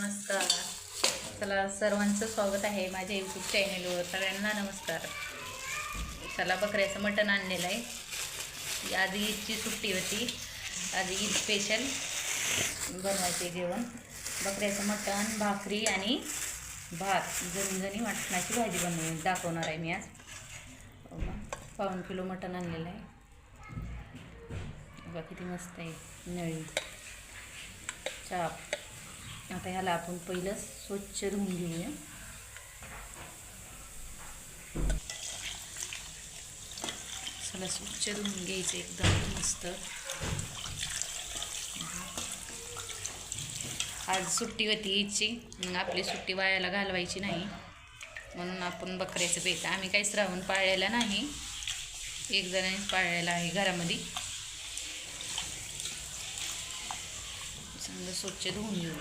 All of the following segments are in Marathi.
नमस्कार. चला, सर्वांचं स्वागत आहे माझ्या यूट्यूब चॅनेलवर. सगळ्यांना नमस्कार. चला, बकऱ्याचं मटण आणलेलं आहे. आज ईदची सुट्टी होती. आज ईद स्पेशल बनवायचे जेवण. बकऱ्याचं मटण, भाकरी आणि भात, झणझणी मटणाची भाजी बनवून दाखवणार आहे मी आज. 1 किलो मटण आणलेलं आहे. बघा किती मस्त आहे. नळी चाप. आता ह्याला आपण पहिलं स्वच्छ धुवून घेऊया. चला, स्वच्छ धुवून घ्यायचं एकदम मस्त. आज सुट्टी होती ईदची. आपली सुट्टी वायाला घालवायची नाही म्हणून आपण बकऱ्याचं बेत. आम्ही काही श्रावण पाळलेला नाही, एक जणांनी पाळलेला आहे घरामध्ये. चांगलं स्वच्छ धुवून घेऊ.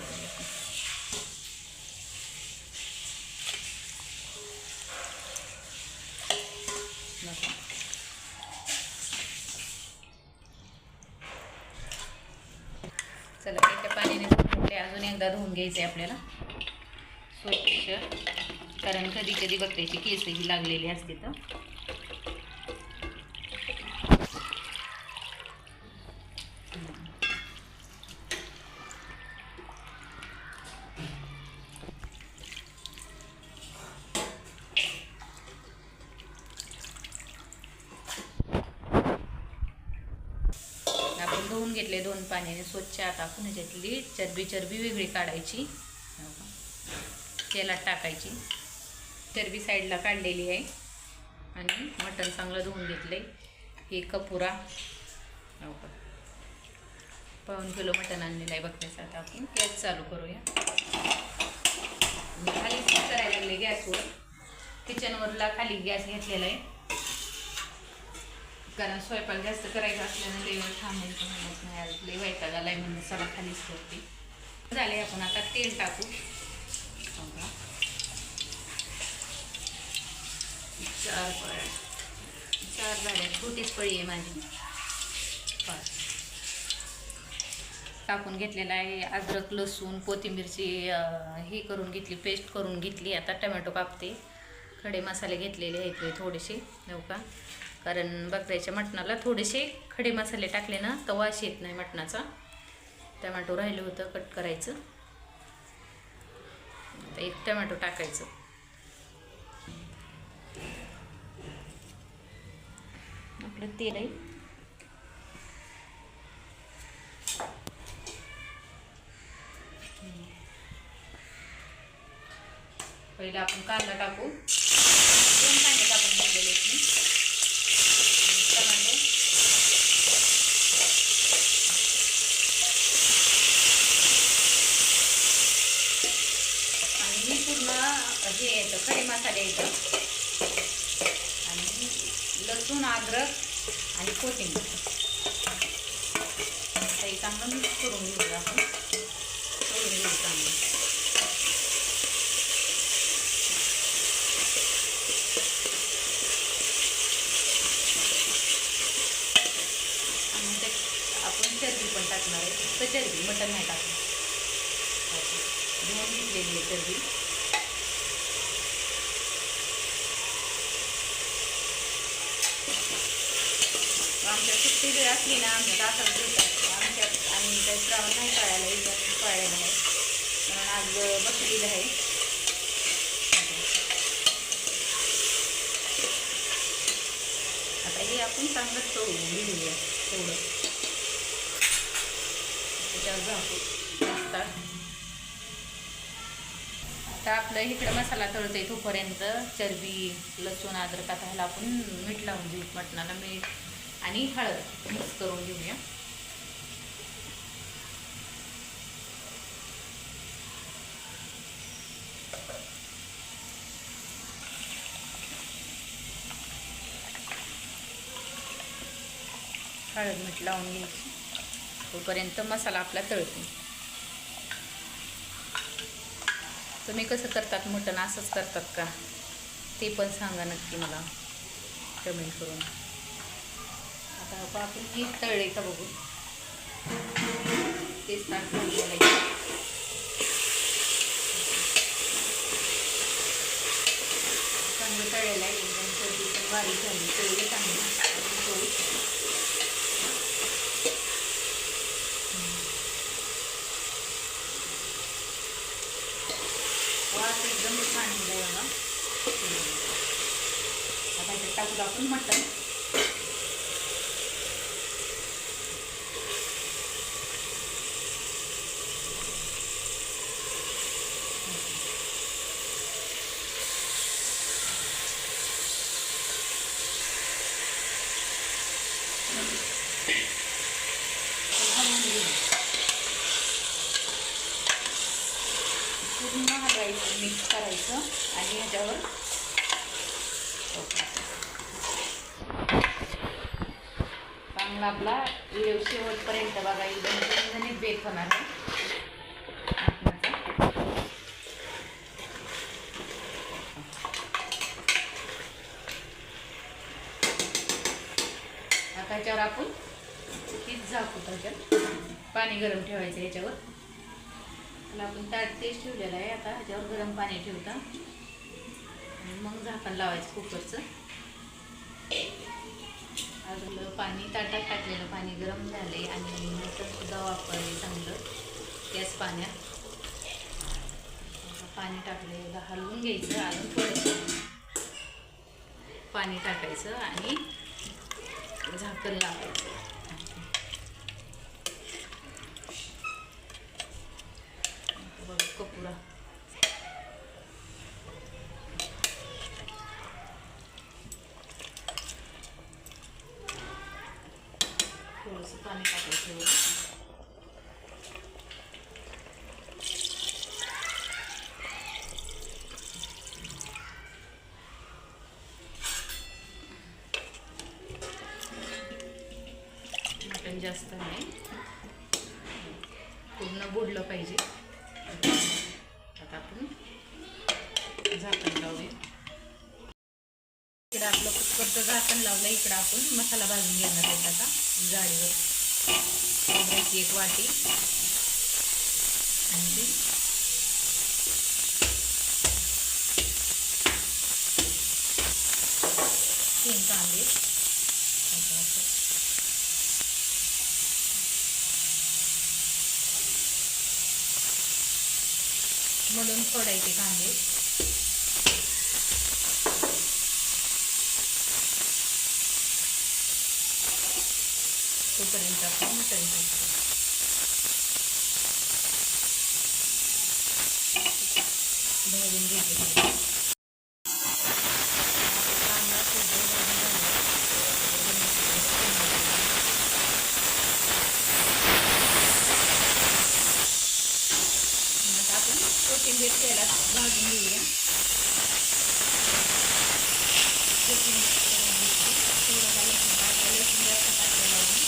चला, एका पाण्याने अजून एकदा धुवून घ्यायचे आपल्याला स्वच्छ, कारण कधी कधी बकऱ्याची केसही लागलेली असते. तर आपण धुवून घेतले 2 पाण्याने स्वच्छ. आता आपण ह्याच्यातली चरबी वेगळी काढायची, तेलात टाकायची. चरबी साईडला काढलेली आहे आणि मटण चांगलं धुवून घेतलंय. हे कपुरा 1 किलो मटण आणलेलं आहे बकऱ्याचं. आता आपण गॅस चालू करूया. खाली करायला लागले गॅसवर. किचनवरला खाली गॅस घेतलेला आहे, कारण स्वयंपाक जास्त करायचा असल्यानं लई वेळ थांबायचं म्हणत नाही. आज लई वैताग आलाय म्हणून सगळं खालीच करते. झाले. आपण आता तेल टाकू. 4 झाले. छोटीच पळी आहे माझी. 5 टाकून घेतलेला आहे. अद्रक, लसूण, कोथिंबीरची ही करून घेतली, पेस्ट करून घेतली. आता टमॅटो कापते. खडे मसाले घेतलेले आहेत थोडेसे, हो का, कारण बकऱ्याच्या मटणाला थोडेसे खडे मसाले टाकले ना तर वास येत नाही मटणाचा. टमॅटो राहिलं होतं कट करायचं. आता 1 टमॅटो टाकायचं. आपलं तेल आहे. पहिला आपण कांदा टाकू. 2 कांदे टाकून घेतलेले मी. टमाटो, आणि ही पूर्ण हे येतं खडे मसाले येतं, आणि लसूण, अद्रक आणि कोथिंबीर. आता हे चांगलं मिक्स करून घेऊया आपण. करून घेऊ चांगलं. आपण चरबी पण टाकणार आहे. फक्त चरबी, मटण नाही टाकणार. धुवून घेतलेली आहे चरबी. आमच्या सुट्टी वेळ असली ना आमच्यात असंच घेतात. आमच्यात आम्ही काही श्रावण नाही पाळायला, जास्त पाळायला नाही, म्हणून आज बकरीला आहे. आता हे आपण चांगलं तळून घेऊया तेवढं. त्याच्यावर झाकू असतात. आता आपलं इकडं मसाला तळतोय तोपर्यंत चरबी, लसूण, अद्रक, आता ह्याला आपण मीठ लावून घेऊ. मटणाला मीठ आणि हळद मिक्स करून घेऊया. हळद मीठ लावून घ्यायची. तोपर्यंत मसाला आपला तळतो. तुम्ही कसं करतात मटण? असंच करतात का? ते पण सांगा नक्की मला कमेंट करून. आता आपण हे तळले का बघू. तेच टाकून घालायचं. बारीक झाली तळली चांगली वास एकदम छान आहे बघा. आता इथे टाकू आपण मटण. पूर्ण हलवायचं, मिक्स करायचं आणि ह्याच्यावर चांगला आपला व्हिडिओ शेवटपर्यंत बघा. एकदम झणझणीत बेक होणार आहे. आता ह्याच्यावर आपण हीच झाकू. त्याच्यात पाणी गरम ठेवायचं. याच्यावर आपण ताट तेच ठेवलेलं आहे. आता ह्याच्यावर गरम पाणी ठेवता आणि मग झाकण लावायचं कुकरचं. अजून पाणी ताटात टाकलेलं पाणी गरम झाले आणि नंतर सुद्धा वापरले चांगलं त्याच पाण्यात. पाणी टाकले हलवून घ्यायचं. अजून थोडंसं पाणी टाकायचं आणि झाकण लावायचं. बघा कपुरा थोडंसं पाणी टाकायचं. मटण जास्त नाही, पूर्ण बुडलं पाहिजे. आता आपण झाकण लावूया. इकडं आपलं कुकरचं झाकण लावलं. इकडं आपण मसाला भाजून घेणार आहे. आता जाळीवर खोबऱ्याची 1 वाटी आणि 3 कांदे मधून फोडायचे कांदे. तोपर्यंत आपण मटण भाजून घ्यायचे. कांदा खोबरं भाजून झालं. आता आपण कोथिंबीर तेलात भाजून घेऊया. कोथिंबीर थोडं लसूण टाकायला. लसूण जास्त टाकायला लागून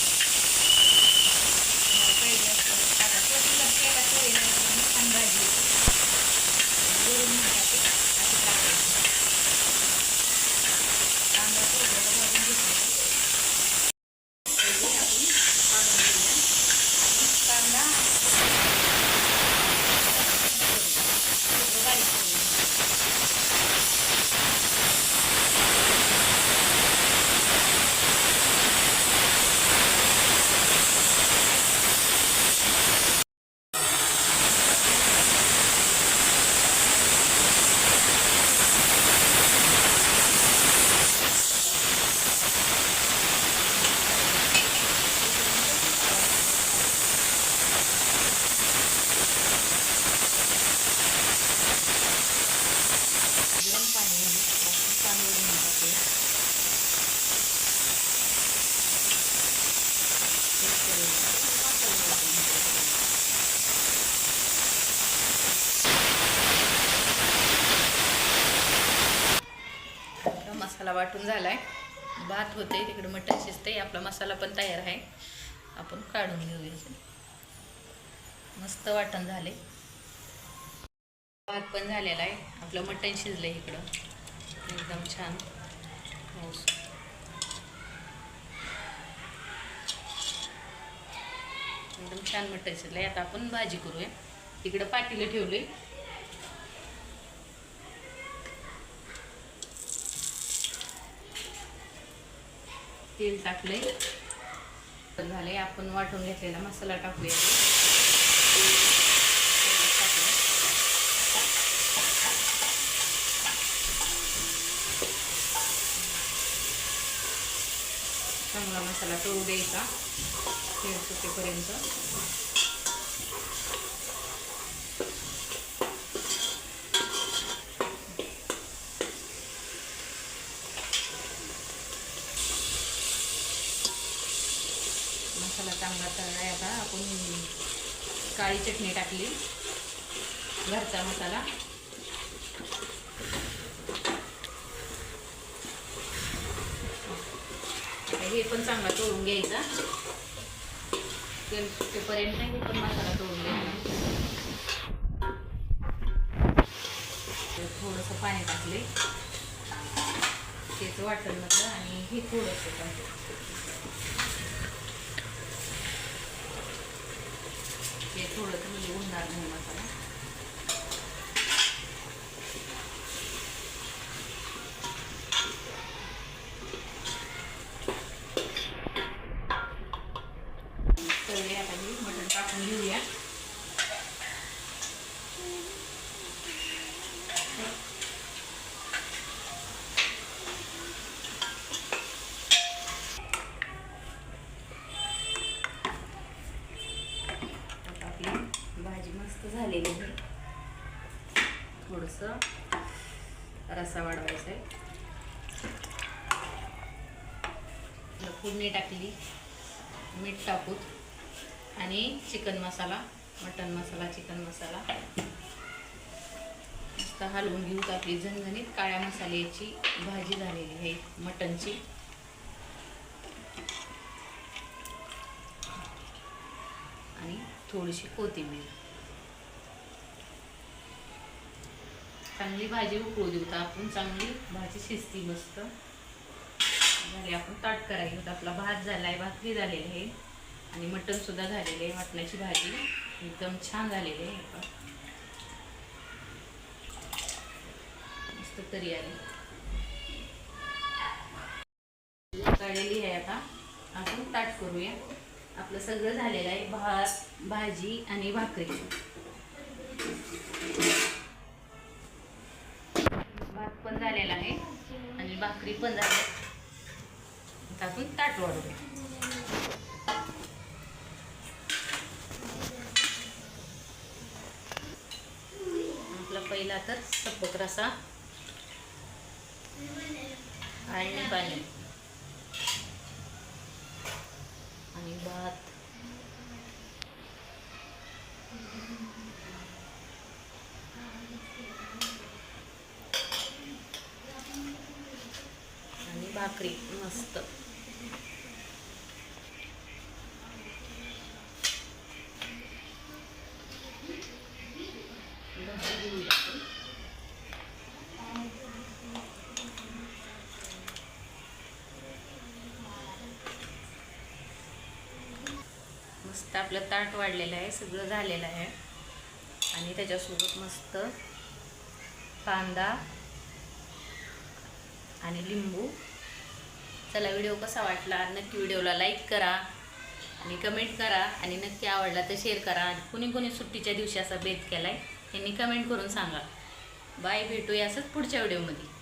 पाहिजे असतं टाका. कोथिंबीर तेलात थोडी छान भाजी वरून टाकायची. अशी टाकायची. कांदा खोबरं भाजून घेतलं आपण काढून घेऊया. कांदा बारीक करूया. मसाला वाटून झालाय. भात होते तिकडे, मटण शिजते. आपला मसाला पण तयार आहे. आपण काढून घेऊया. मस्त वाटण झाले. भात पण झालेला आहे. आपलं मटण शिजलंय इकडं एकदम छान. एकदम छान मटण शिजलंय. आता आपण भाजी करूया. इकडं पाटीला ठेवलंय. तेल टाकलंय झाले. आपण वाटून घेतलेला मसाला टाकूया. चांगला मसाला तळू द्यायचा तेल सुटेपर्यंत. मसाला चांगला तळला. आता आपण काळी चटणी टाकली, घरचा मसाला. हे पण चांगला तळून घ्यायचा तेल सुटेपर्यंत. हे पण मसाला तळून घ्यायचा. थोडंसं पाणी टाकले तेच वाटण म्हटलं आणि हे थोडंसं टाकलं. हे थोडंसं म्हणजे उडणार नाही मसाला. तळले. आता हे मटण टाकून घेऊया. भाजी मस्त झालेली आहे. थोडंसं रस्सा वाढवायचा आहे. फोडणी टाकली, मीठ टाकूत आणि चिकन मसाला, मटन मसाला, चिकन मसाला मस्त हलवून घेऊत. आपली झणझणीत काळ्या मसाल्याची भाजी झालेली आहे मटनची. आणि थोडीशी कोथिंबीर. चांगली भाजी उकळू देऊ. आपण चांगली भाजी शिजती मस्त झाली. आपण ताट करायचं. आपला भात झालाय, भाकरी झालेली आहे आणि मटण सुद्धा झालेले आहे. मटणाची भाजी एकदम छान झालेली आहे. मस्त तरी आली काढलेली आहे. आता आपण ताट करूया. आपलं सगळं झालेलं आहे. भात, भाजी आणि भाकरी. भात पण झालेला आहे आणि भाकरी पण झाली. आपण ताट वाढूया. आपला पहिला तर सपक रसा आणि पाणी आणि भात आणि भाकरी मस्त. मस्त आपलं ताट वाढलेलं आहे. सगळं झालेलं आहे आणि त्याच्यासोबत मस्त कांदा आणि लिंबू. चला, व्हिडिओ कसा वाटला नक्की व्हिडिओला लाईक करा आणि कमेंट करा आणि नक्की आवडला तर शेअर करा. कुणी कुणी सुट्टीच्या दिवशी असा बेत केलाय त्यांनी कमेंट करून सांगा. बाय, भेटूया असंच पुढच्या व्हिडिओमध्ये.